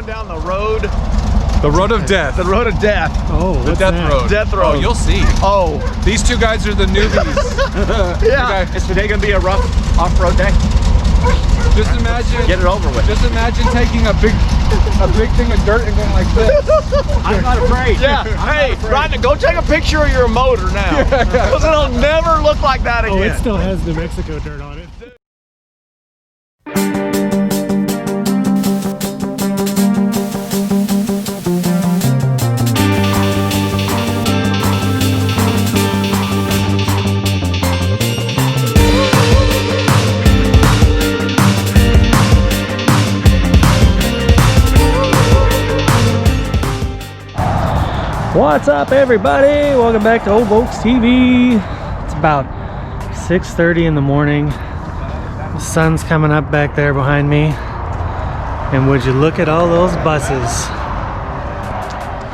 going down the road. The road of death. The road of death. Oh, The death road. Death road. Oh, you'll see. Oh. These two guys are the newbies. Yeah. Is today gonna be a rough off-road day? Just imagine. Get it over with. Just imagine taking a big thing of dirt and going like this. I'm not afraid. Yeah. Hey, Rodney, go take a picture of your motor now. Because it'll never look like that again. Oh, it still has New Mexico dirt on it. What's up, everybody? Welcome back to Old Volks TV. It's about 6:30 in the morning. The sun's coming up back there behind me. And would you look at all those buses?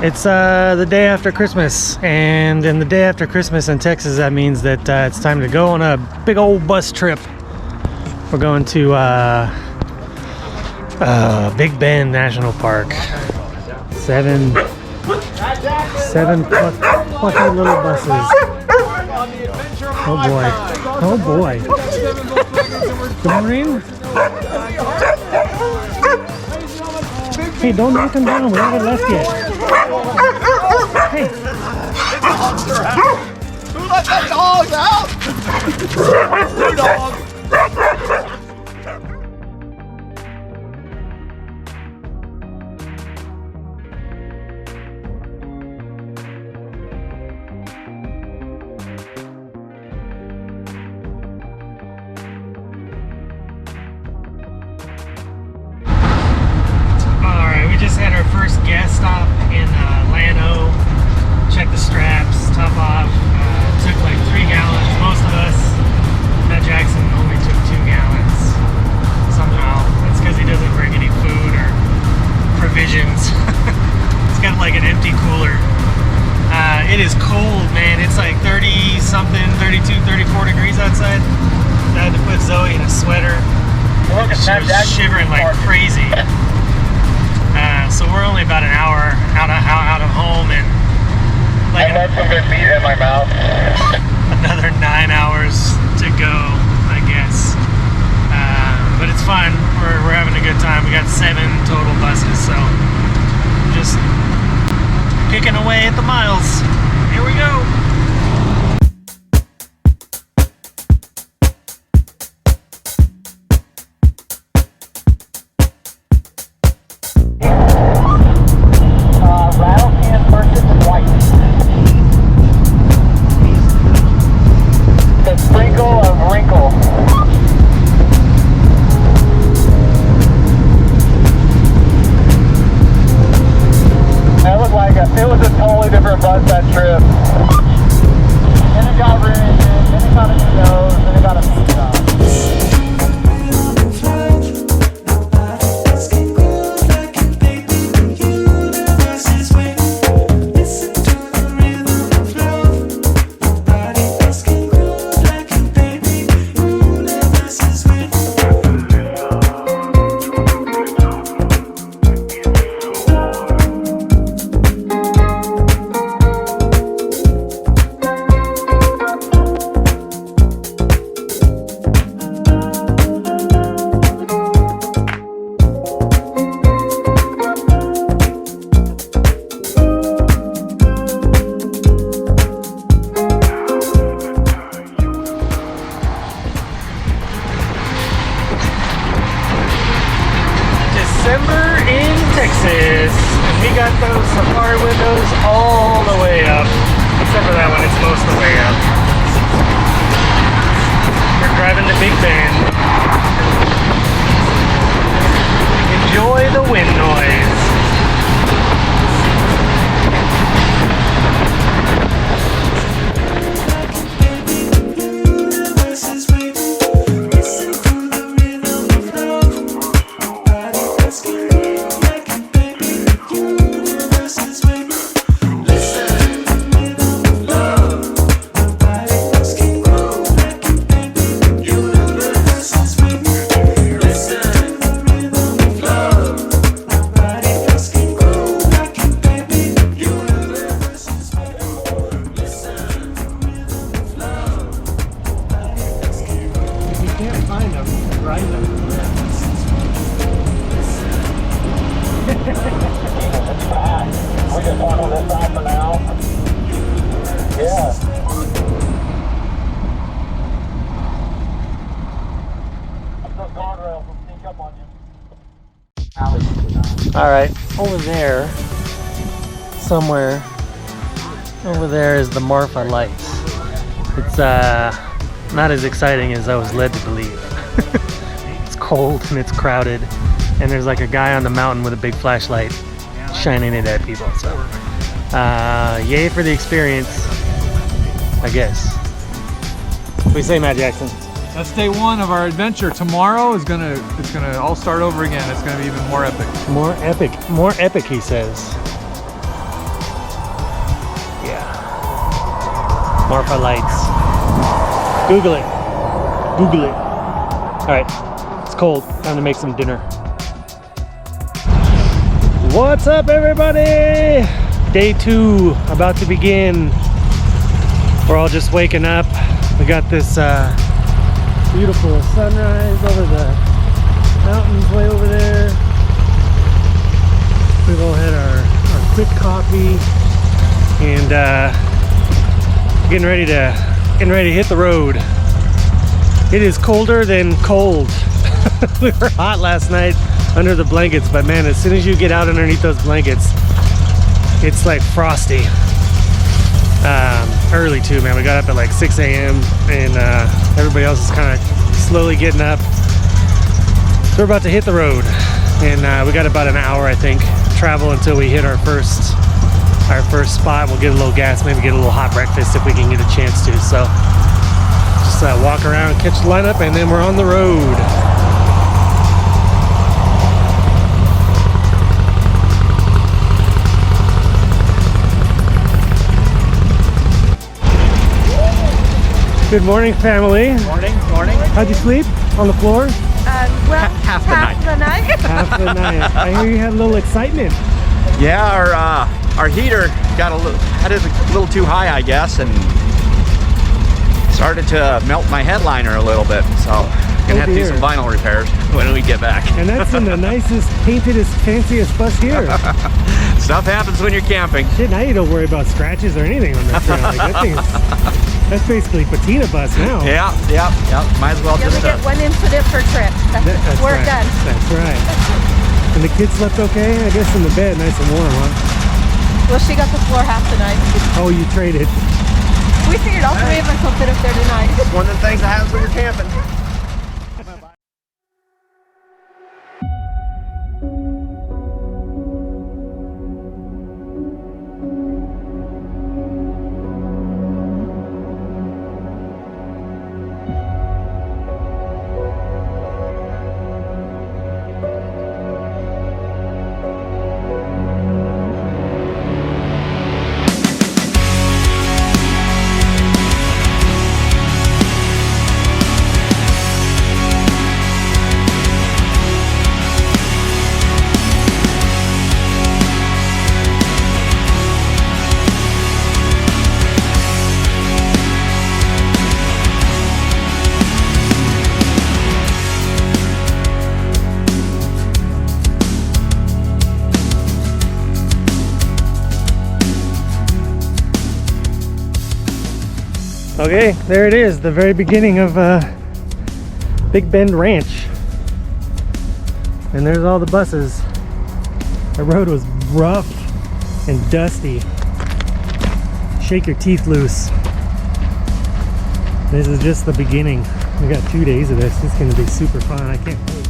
It's the day after Christmas. And in the day after Christmas in Texas, that means that it's time to go on a big old bus trip. We're going to Big Bend National Park. Seven plucky little buses. Oh boy. Oh boy. Good morning. Hey, don't knock them down. We haven't left yet. Hey. Who let that dog out? Two dogs. Had our first gas stop in Llano. Checked the straps, top off. Took like 3 gallons, most of us. Matt Jackson only took 2 gallons somehow. That's because he doesn't bring any food or provisions. It's got like an empty cooler. It is cold, man. It's like 30 something, 32, 34 degrees outside. I had to put Zoe in a sweater. She was shivering like crazy. So we're only about an hour out of home, and like I love some good meat in my mouth. another 9 hours to go, I guess. But it's fun. We're having a good time. We got 7 total buses, so just picking away at the miles. Here we go. It was a totally different bus that trip. And it got rear engine, then it got a new nose, then it got a speed stop. December in Texas, and we got those Safari windows all the way up, except for that one, it's most of the way up. We're driving to Big Bend. Enjoy the wind noise. Love All right, over there, somewhere over there is the Marfa Lights. It's not as exciting as I was led to believe. It's cold and it's crowded, and there's like a guy on the mountain with a big flashlight shining it at people. So, yay for the experience, I guess. What do you say, Matt Jackson? That's day one of our adventure. Tomorrow is it's gonna all start over again. It's gonna be even more epic. More epic, he says. Yeah. Marfa Lights. Google it. Google it. All right, it's cold. Time to make some dinner. What's up, everybody? Day 2 about to begin. We're all just waking up. We got this beautiful sunrise over the mountains way over there. We've all had our quick coffee and getting ready to hit the road. It is colder than cold. We were hot last night under the blankets, but man, as soon as you get out underneath those blankets, it's like frosty. Early too, man. We got up at like 6 a.m. and everybody else is kind of slowly getting up. So we're about to hit the road, and we got about an hour, I think, travel until we hit our first spot. We'll get a little gas, maybe get a little hot breakfast if we can get a chance to. So just walk around, catch the lineup, and then we're on the road. Good morning, family. Morning. How'd you sleep? On the floor? Well, Half the night. Half the night. I hear you had a little excitement. Yeah, our heater got a little too high, I guess, and started to melt my headliner a little bit. So gonna have to do some vinyl repairs when we get back. And that's in the nicest, paintedest, fanciest bus here. Stuff happens when you're camping. Shit, now you don't worry about scratches or anything on that trail. Like, that's basically patina bus now. Yeah. Might as well You only just. get one incident per trip. That's We're right. done. That's right. And the kids slept okay? I guess in the bed, nice and warm, huh? Well, she got the floor half the night. Oh, you traded. We figured all 3 of us will fit up there tonight. One of the things that happens when you're camping. Okay, there it is, the very beginning of Big Bend Ranch. And there's all the buses. The road was rough and dusty. Shake your teeth loose. This is just the beginning. We got 2 days of this. It's gonna be super fun. I can't wait.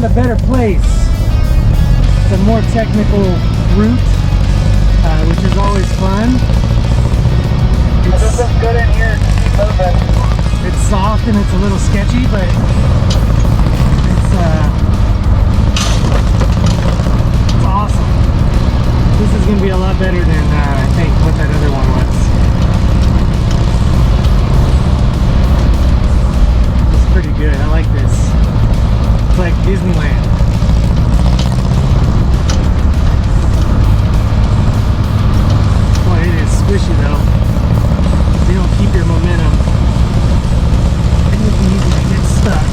found a better place. It's a more technical route, which is always fun. It's good in here. Keep moving. It's soft and it's a little sketchy, but it's awesome. This is going to be a lot better than I think what that other one was. It's pretty good. I like this. It's like Disneyland. Boy, it is squishy though. You don't keep your momentum. It would be easy to get stuck.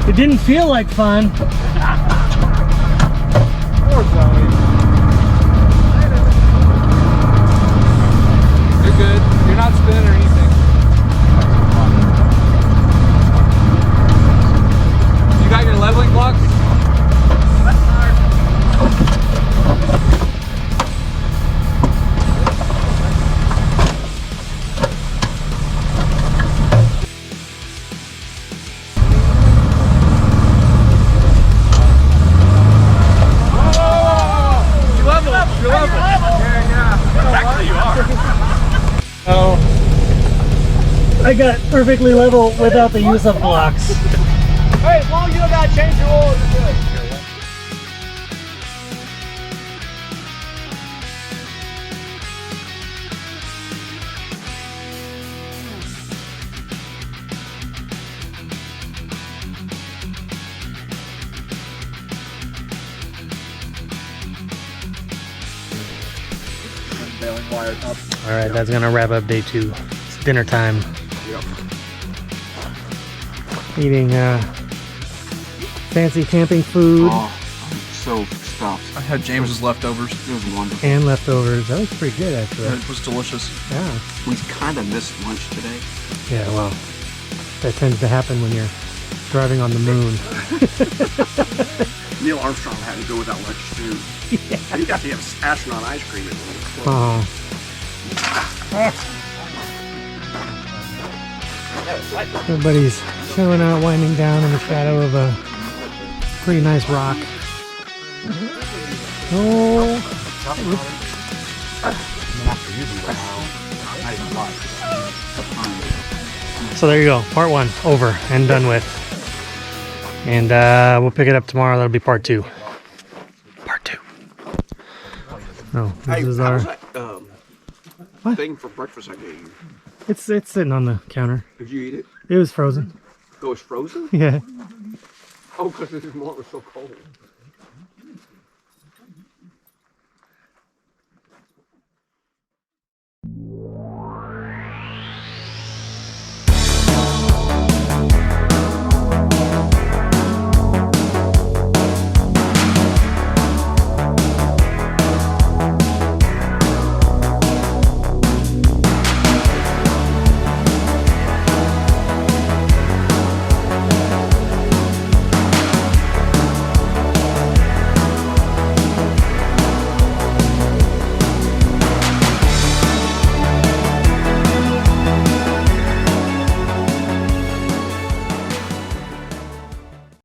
It didn't feel like fun. Poor Zoe. You're good. You're not spinning or anything. You got your leveling blocks? I got perfectly level without the use of blocks. Hey, as long as you don't gotta change your oil, you're good. All right, that's gonna wrap up day 2. It's dinner time. Eating fancy camping food. Oh, I'm so stuffed. I had James's leftovers. It was wonderful. And leftovers. That was pretty good, actually. It was delicious. Yeah. We kind of missed lunch today. Yeah, well, that tends to happen when you're driving on the moon. Neil Armstrong had to go without lunch too. Yeah. He got to have astronaut ice cream at one. Oh. Everybody's chilling out, winding down in the shadow of a pretty nice rock. Oh. So there you go, part 1 over and done with. And we'll pick it up tomorrow. That'll be part 2. Part 2. No, this is our thing for breakfast I gave you. It's sitting on the counter. Did you eat it? It was frozen. Oh, it's frozen? Yeah. Oh, because this morning was so cold.